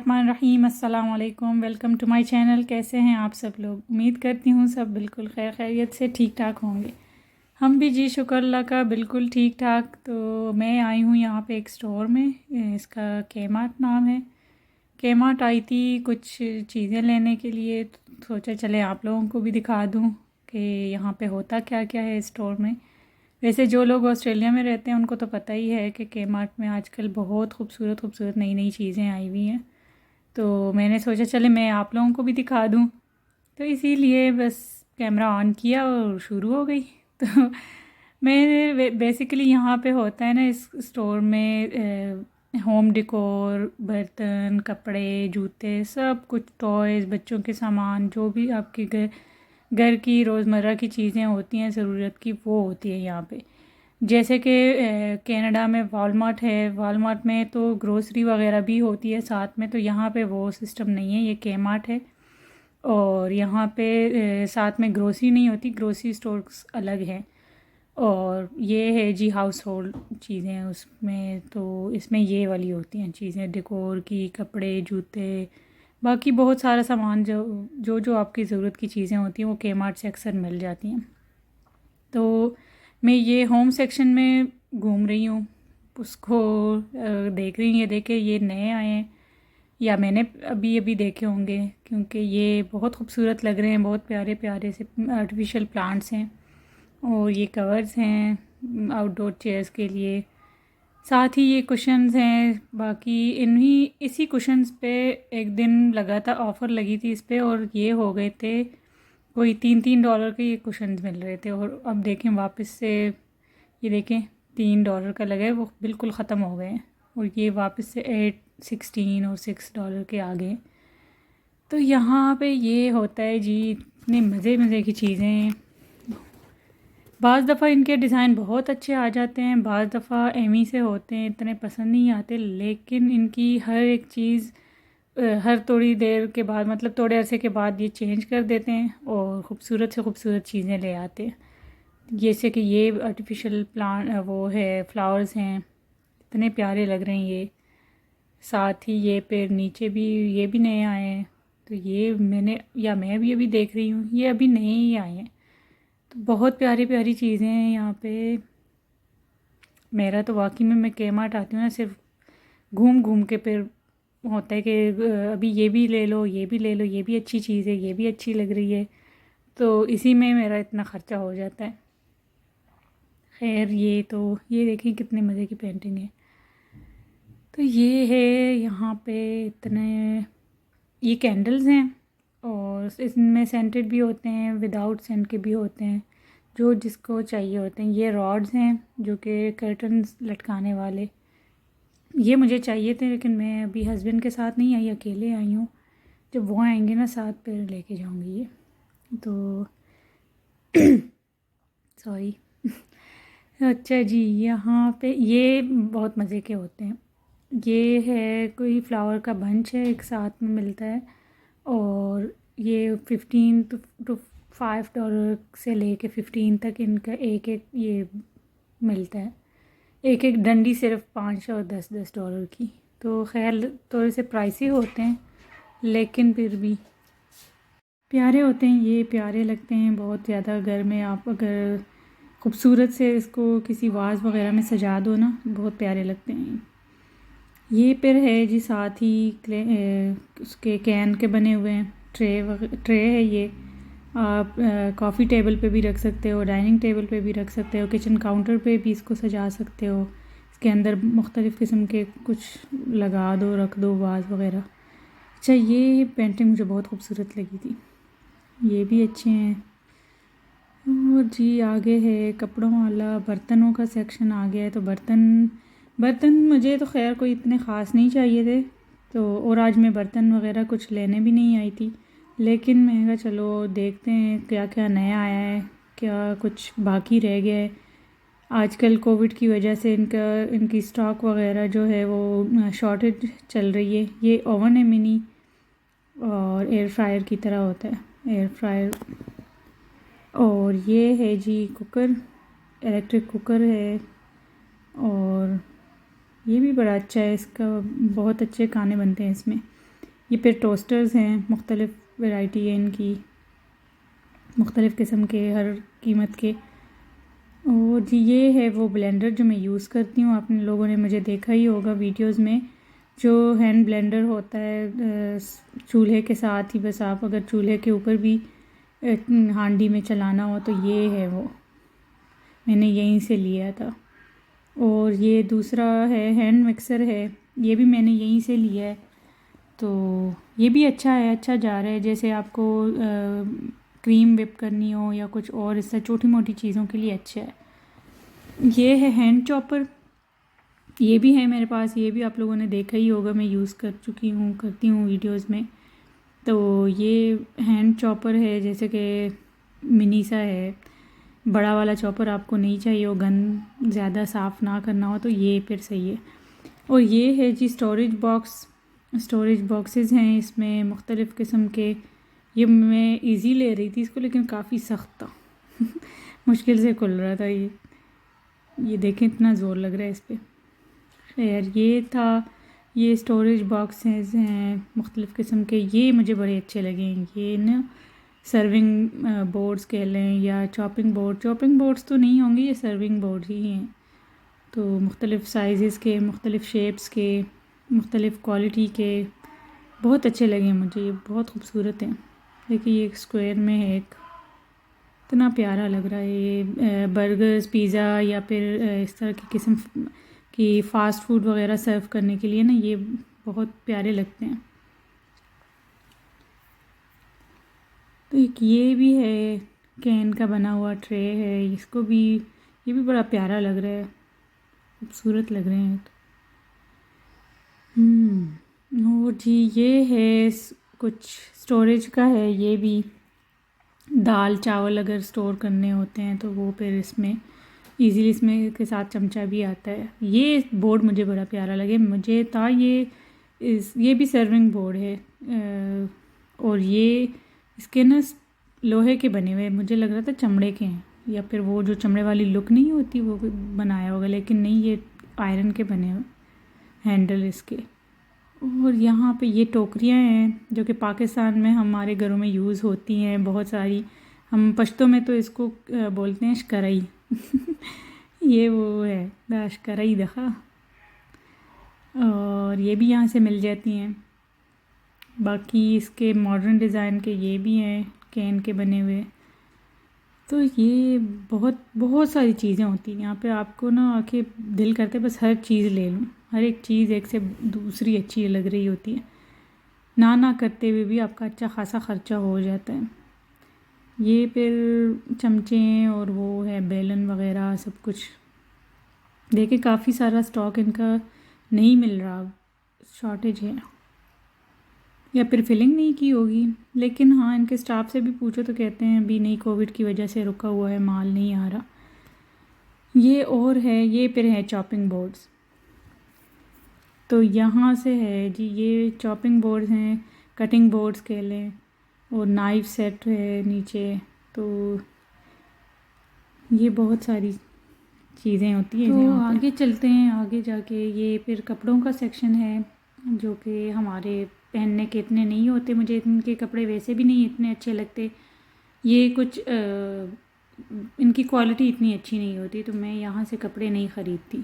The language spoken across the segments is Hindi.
बिस्मिल्लाहिर्रहमानिर्रहीम। अस्सलाम वालेकुम। Welcome to my channel. कैसे हैं आप सब लोग? उम्मीद करती हूँ सब बिल्कुल खैर खैरियत से ठीक ठाक होंगे। हम भी जी शुक्र अल्लाह का बिल्कुल ठीक ठाक। तो मैं आई हूँ यहाँ पे एक स्टोर में, इसका केमार्ट नाम है। केमार्ट आई थी कुछ चीज़ें लेने के लिए, तो सोचा चले आप लोगों को भी दिखा दूँ कि यहाँ पे होता क्या क्या है स्टोर में। वैसे जो लोग ऑस्ट्रेलिया में रहते हैं उनको तो पता ही है कि केमार्ट में आजकल बहुत खूबसूरत खूबसूरत नई नई चीज़ें आई हुई हैं। तो मैंने सोचा चले मैं आप लोगों को भी दिखा दूँ, तो इसीलिए बस कैमरा ऑन किया और शुरू हो गई। तो मैंने बेसिकली यहाँ पे होता है ना इस स्टोर में होम डेकोर, बर्तन, कपड़े, जूते, सब कुछ, टॉयज़, बच्चों के सामान, जो भी आपके घर की रोज़मर्रा की चीज़ें होती हैं ज़रूरत की, वो होती है यहाँ पे। जैसे कि कनाडा में वॉलमार्ट है, वॉलमार्ट में तो ग्रोसरी वगैरह भी होती है साथ में, तो यहाँ पे वो सिस्टम नहीं है, ये केमार्ट है। और यहाँ पे साथ में ग्रोसरी नहीं होती, ग्रोसरी स्टोर्स अलग हैं। और ये है जी हाउस होल्ड चीज़ें, उसमें तो इसमें ये वाली होती हैं चीज़ें, डेकोर की, कपड़े, जूते, बाकी बहुत सारा सामान जो आपकी ज़रूरत की चीज़ें होती हैं वो केमार्ट से अक्सर मिल जाती हैं। तो मैं ये होम सेक्शन में घूम रही हूँ, उसको देख रही हूँ। ये देखे ये नए आए हैं या मैंने अभी अभी देखे होंगे, क्योंकि ये बहुत खूबसूरत लग रहे हैं, बहुत प्यारे प्यारे से आर्टिफिशियल प्लांट्स हैं। और ये कवर्स हैं आउटडोर चेयर्स के लिए, साथ ही ये कुशन्स हैं। बाकी इसी कुशन्स पे एक दिन लगा था, ऑफ़र लगी थी इस पे, और ये हो गए थे कोई $3 के ये कुशन्स मिल रहे थे। और अब देखें वापस से, ये देखें $3 का लगा है, वो बिल्कुल ख़त्म हो गए हैं, और ये वापस से 8, 16 और $6 के आ गए। तो यहाँ पे ये होता है जी, इतने मज़े मज़े की चीज़ें। बाज़ दफ़ा इनके डिज़ाइन बहुत अच्छे आ जाते हैं, बाज़ दफ़ा एमी से होते हैं, इतने पसंद नहीं आते। लेकिन इनकी हर एक चीज़ हर थोड़ी देर के बाद, मतलब थोड़े अरसे के बाद ये चेंज कर देते हैं और ख़ूबसूरत से ख़ूबसूरत चीज़ें ले आते हैं। जैसे कि ये आर्टिफिशियल प्लांट, वो है फ्लावर्स हैं, इतने प्यारे लग रहे हैं ये। साथ ही ये पेड़ नीचे भी, ये भी नए आए हैं। तो ये मैं भी अभी देख रही हूँ, ये अभी नए ही आए हैं। तो बहुत प्यारी प्यारी चीज़ें हैं यहाँ पे। मेरा तो वाकई में, मैं केमार्ट आती हूँ ना सिर्फ घूम घूम के, फिर होता है कि अभी ये भी ले लो, ये भी ले लो, ये भी अच्छी चीज़ है, ये भी अच्छी लग रही है, तो इसी में मेरा इतना ख़र्चा हो जाता है। खैर ये देखें कितने मज़े की पेंटिंग है। तो ये है यहाँ पे इतने, ये कैंडल्स हैं, और इसमें सेंटेड भी होते हैं, विदाउट सेंट के भी होते हैं, जो जिसको चाहिए होते हैं। ये रॉड्स हैं जो कि कर्टन्स लटकाने वाले, ये मुझे चाहिए थे, लेकिन मैं अभी हस्बैंड के साथ नहीं आई, अकेले आई हूँ। जब वो आएंगे ना साथ, फिर लेके जाऊँगी ये। तो सॉरी। अच्छा जी, यहाँ पे ये बहुत मज़े के होते हैं। ये है कोई फ्लावर का बंच है, एक साथ में मिलता है, और ये 15 टू $5 से लेके 15 तक इनका एक एक ये मिलता है। एक एक डंडी सिर्फ 5 और $10 की। तो खैर थोड़े से प्राइसी होते हैं, लेकिन फिर भी प्यारे होते हैं, ये प्यारे लगते हैं बहुत ज़्यादा। घर में आप अगर खूबसूरत से इसको किसी वाज वगैरह में सजा दो ना, बहुत प्यारे लगते हैं। ये फिर है जी, साथ ही उसके कैन के बने हुए हैं, ट्रे है ये। आप कॉफ़ी टेबल पे भी रख सकते हो, डाइनिंग टेबल पे भी रख सकते हो, किचन काउंटर पे भी इसको सजा सकते हो। इसके अंदर मुख्तलिफ़ किस्म के कुछ लगा दो, रख दो वाज वगैरह। अच्छा, ये पेंटिंग मुझे बहुत खूबसूरत लगी थी, ये भी अच्छे हैं। और जी आगे है कपड़ों वाला, बर्तनों का सेक्शन आ गया है। तो बर्तन मुझे तो खैर कोई इतने ख़ास नहीं चाहिए थे, तो और आज मैं बर्तन वगैरह कुछ लेने भी नहीं आई थी, लेकिन मैं कहा चलो देखते हैं क्या क्या नया आया है, क्या कुछ बाकी रह गया है। आजकल कोविड की वजह से इनकी स्टॉक वगैरह जो है वो शॉर्टेज चल रही है। ये ओवन है मिनी, और एयर फ्रायर की तरह होता है, एयर फ्रायर। और ये है जी कुकर, इलेक्ट्रिक कुकर है, और ये भी बड़ा अच्छा है, इसका बहुत अच्छे खाने बनते हैं इसमें। ये फिर टोस्टर्स हैं, मुख्तलिफ़ वैरायटी है इनकी, मुख्तलिफ़ किस्म के, हर कीमत के। और जी ये है वो ब्लेंडर जो मैं यूज़ करती हूँ। आप लोगों ने मुझे देखा ही होगा वीडियोस में, जो हैंड ब्लेंडर होता है चूल्हे के साथ ही, बस आप अगर चूल्हे के ऊपर भी हांडी में चलाना हो तो ये है वो, मैंने यहीं से लिया था। और ये दूसरा है हैंड मिक्सर है, ये भी मैंने यहीं से लिया है। तो ये भी अच्छा है, अच्छा जा रहा है। जैसे आपको क्रीम whip करनी हो या कुछ और इससे छोटी मोटी चीज़ों के लिए अच्छा है। ये है हैंड चॉपर, ये भी है मेरे पास, ये भी आप लोगों ने देखा ही होगा, मैं यूज़ कर चुकी हूँ, करती हूँ वीडियोस में। तो ये हैंड चॉपर है, जैसे कि मिनी सा है, बड़ा वाला चॉपर आपको नहीं चाहिए हो, गन ज़्यादा साफ़ ना करना हो तो ये फिर सही है। और ये है जी स्टोरेज बॉक्स, स्टोरेज बॉक्सेस हैं इसमें मुख्तलिफ़ किस्म के। ये मैं इजी ले रही थी इसको, लेकिन काफ़ी सख्त था मुश्किल से खुल रहा था ये देखें इतना ज़ोर लग रहा है इस पर। खैर ये था, ये स्टोरेज बॉक्सेस हैं मुख्तलिफ़ किस्म के, ये मुझे बड़े अच्छे लगे। ये ना सर्विंग बोर्ड्स कह लें या चॉपिंग बोर्ड्स तो नहीं होंगे, ये सर्विंग बोर्ड ही हैं। तो मुख्तलिफ़ साइज़ के, मुख्तलिफ़ शेप्स के, मुख्तलिफ़ क्वालिटी के, बहुत अच्छे लगे मुझे, ये बहुत खूबसूरत हैं। देखिए ये एक स्क्वायर में है, एक इतना प्यारा लग रहा है। ये बर्गर्स, पिज़्ज़ा या फिर इस तरह की किस्म की फ़ास्ट फूड वगैरह सर्व करने के लिए ना ये बहुत प्यारे लगते हैं। तो एक ये भी है, कैन का बना हुआ ट्रे है, इसको भी, ये भी बड़ा प्यारा लग रहा है, खूबसूरत लग रहे हैं। और जी ये है कुछ स्टोरेज का है, ये भी दाल चावल अगर स्टोर करने होते हैं तो वो फिर इसमें इजीली, इसमें के साथ चमचा भी आता है। ये बोर्ड मुझे बड़ा प्यारा लगे, मुझे था ये भी सर्विंग बोर्ड है। और ये इसके ना लोहे के बने हुए, मुझे लग रहा था चमड़े के हैं, या फिर वो जो चमड़े वाली लुक नहीं होती वो बनाया होगा, लेकिन नहीं, ये आयरन के बने हुए हैंडल इसके। और यहाँ पे ये टोकरियाँ हैं जो कि पाकिस्तान में हमारे घरों में यूज़ होती हैं बहुत सारी। हम पश्तो में तो इसको बोलते हैं शकरई ये वो है शकरई दखा। और ये भी यहाँ से मिल जाती हैं। बाकी इसके मॉडर्न डिज़ाइन के ये भी हैं, कैन के बने हुए। तो ये बहुत बहुत सारी चीज़ें होती हैं यहाँ पे, आपको ना आके दिल करते बस हर चीज़ ले लूँ, हर एक चीज़ एक से दूसरी अच्छी लग रही होती है, ना करते हुए भी आपका अच्छा खासा ख़र्चा हो जाता है। ये फिर चमचे और वो है बेलन वगैरह सब कुछ। देखिए काफ़ी सारा स्टॉक इनका नहीं मिल रहा, शॉर्टेज है, या फिर फिलिंग नहीं की होगी। लेकिन हाँ, इनके स्टाफ से भी पूछो तो कहते हैं अभी नहीं, कोविड की वजह से रुका हुआ है, माल नहीं आ रहा। ये और है, ये फिर है चॉपिंग बोर्ड्स। तो यहाँ से है जी, ये चॉपिंग बोर्ड्स हैं, कटिंग बोर्ड्स कह लें, और नाइफ सेट है नीचे। तो ये बहुत सारी चीज़ें होती हैं। तो आगे चलते हैं, आगे जाके ये फिर कपड़ों का सेक्शन है, जो कि हमारे पहनने के इतने नहीं होते, मुझे इनके कपड़े वैसे भी नहीं इतने अच्छे लगते। ये कुछ इनकी क्वालिटी इतनी अच्छी नहीं होती, तो मैं यहाँ से कपड़े नहीं ख़रीदती।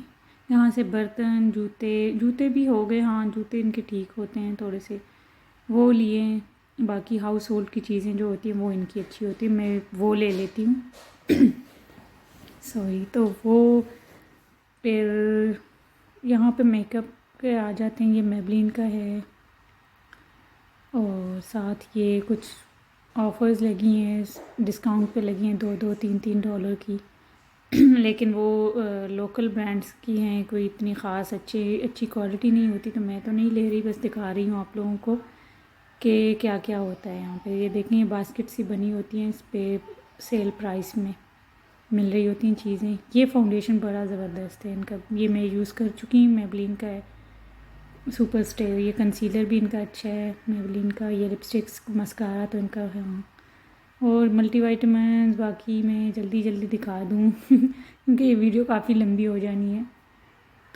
यहाँ से बर्तन, जूते भी हो गए, हाँ जूते इनके ठीक होते हैं थोड़े से, वो लिए। बाकी हाउस होल्ड की चीज़ें जो होती हैं वो इनकी अच्छी होती है, मैं वो ले लेती हूँ सॉरी। तो वो फिर यहाँ पे मेकअप के आ जाते हैं, ये मेबलिन का है, और साथ ये कुछ ऑफ़र्स लगी हैं, डिस्काउंट पे लगी हैं, 2-3 की लेकिन वो लोकल ब्रांड्स की हैं, कोई इतनी ख़ास अच्छी क्वालिटी नहीं होती, तो मैं तो नहीं ले रही, बस दिखा रही हूँ आप लोगों को कि क्या क्या होता है यहाँ पे। ये देखें बास्केट सी बनी होती हैं, इस पर सेल प्राइस में मिल रही होती हैं चीज़ें। ये फाउंडेशन बड़ा ज़बरदस्त है इनका, ये मैं यूज़ कर चुकी हूँ, मेबलिन का है सुपर स्टे। ये कंसीलर भी इनका अच्छा है मेबलिन का, ये लिपस्टिक्स मस्कारा तो इनका है। और मल्टीविटामिन बाकी मैं जल्दी दिखा दूँ क्योंकि ये वीडियो काफ़ी लंबी हो जानी है।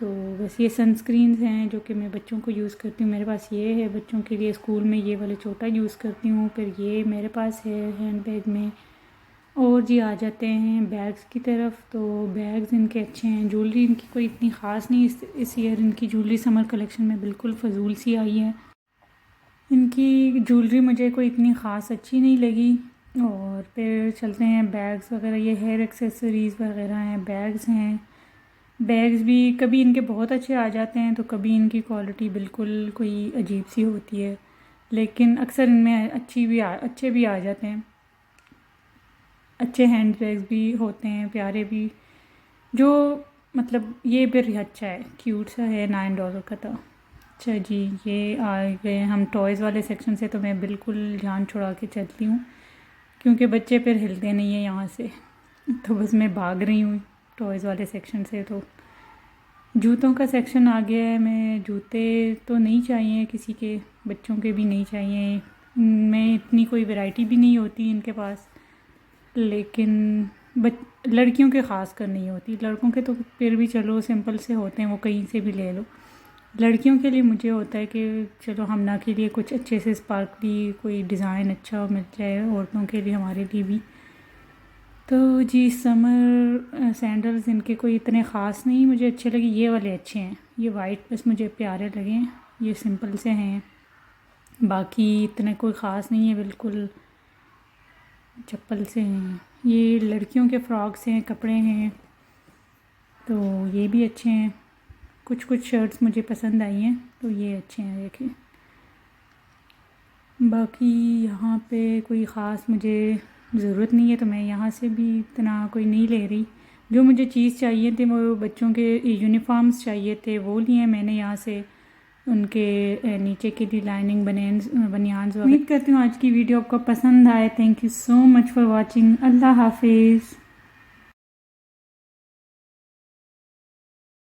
तो बस ये सनस्क्रीन्स हैं जो कि मैं बच्चों को यूज़ करती हूँ। मेरे पास ये है बच्चों के लिए, स्कूल में ये वाले छोटा यूज़ करती हूँ। फिर ये मेरे पास है हैंड बैग में। और जी आ जाते हैं बैग्स की तरफ। तो बैग्स इनके अच्छे हैं। ज्वेलरी इनकी कोई इतनी ख़ास नहीं, इस ईयर इनकी ज्वेलरी समर कलेक्शन में बिल्कुल फ़जूल सी आई है। इनकी ज्वेलरी मुझे कोई इतनी ख़ास अच्छी नहीं लगी। और फिर चलते हैं बैग्स वगैरह, ये हेयर एक्सेसरीज़ वगैरह हैं, बैग्स हैं। बैग्स भी कभी इनके बहुत अच्छे आ जाते हैं तो कभी इनकी क्वालिटी बिल्कुल कोई अजीब सी होती है, लेकिन अक्सर इनमें अच्छे भी आ जाते हैं। अच्छे हैंड बैग्स भी होते हैं, प्यारे भी। जो मतलब ये भी अच्छा है, क्यूट सा है, $9 का था। अच्छा जी, ये आ गए हम टॉयज़ वाले सेक्शन से। तो मैं बिल्कुल जान छुड़ा के चलती हूँ क्योंकि बच्चे फिर हिलते नहीं हैं यहाँ से। तो बस मैं भाग रही हूँ टॉयज़ वाले सेक्शन से। तो जूतों का सेक्शन आ गया है। मैं जूते तो नहीं चाहिए किसी के, बच्चों के भी नहीं चाहिए। मैं इतनी कोई वैरायटी भी नहीं होती इनके पास, लेकिन लड़कियों के ख़ास कर नहीं होती। लड़कों के तो फिर भी चलो सिंपल से होते हैं, वो कहीं से भी ले लो। लड़कियों के लिए मुझे होता है कि चलो हमना के लिए कुछ अच्छे से स्पार्कली कोई डिज़ाइन अच्छा मिल जाए, औरतों के लिए, हमारे लिए भी। तो जी समर सैंडल्स इनके कोई इतने ख़ास नहीं मुझे अच्छे लगे। ये वाले अच्छे हैं, ये वाइट बस मुझे प्यारे लगे। ये सिंपल से हैं, बाकी इतने कोई ख़ास नहीं है, बिल्कुल चप्पल से हैं। ये लड़कियों के फ्रॉक्स हैं, कपड़े हैं, तो ये भी अच्छे हैं। कुछ कुछ शर्ट्स मुझे पसंद आई हैं तो ये अच्छे हैं, देखिए। बाकी यहाँ पे कोई ख़ास मुझे ज़रूरत नहीं है तो मैं यहाँ से भी इतना कोई नहीं ले रही। जो मुझे चीज़ चाहिए थे, वो बच्चों के यूनिफॉर्म्स चाहिए थे, वो लिए मैंने यहाँ से। उनके नीचे के लिए लाइनिंग बनियान्स। उम्मीद करती हूँ आज की वीडियो आपको पसंद आए। Thank you so much for watching. अल्लाह हाफिज़।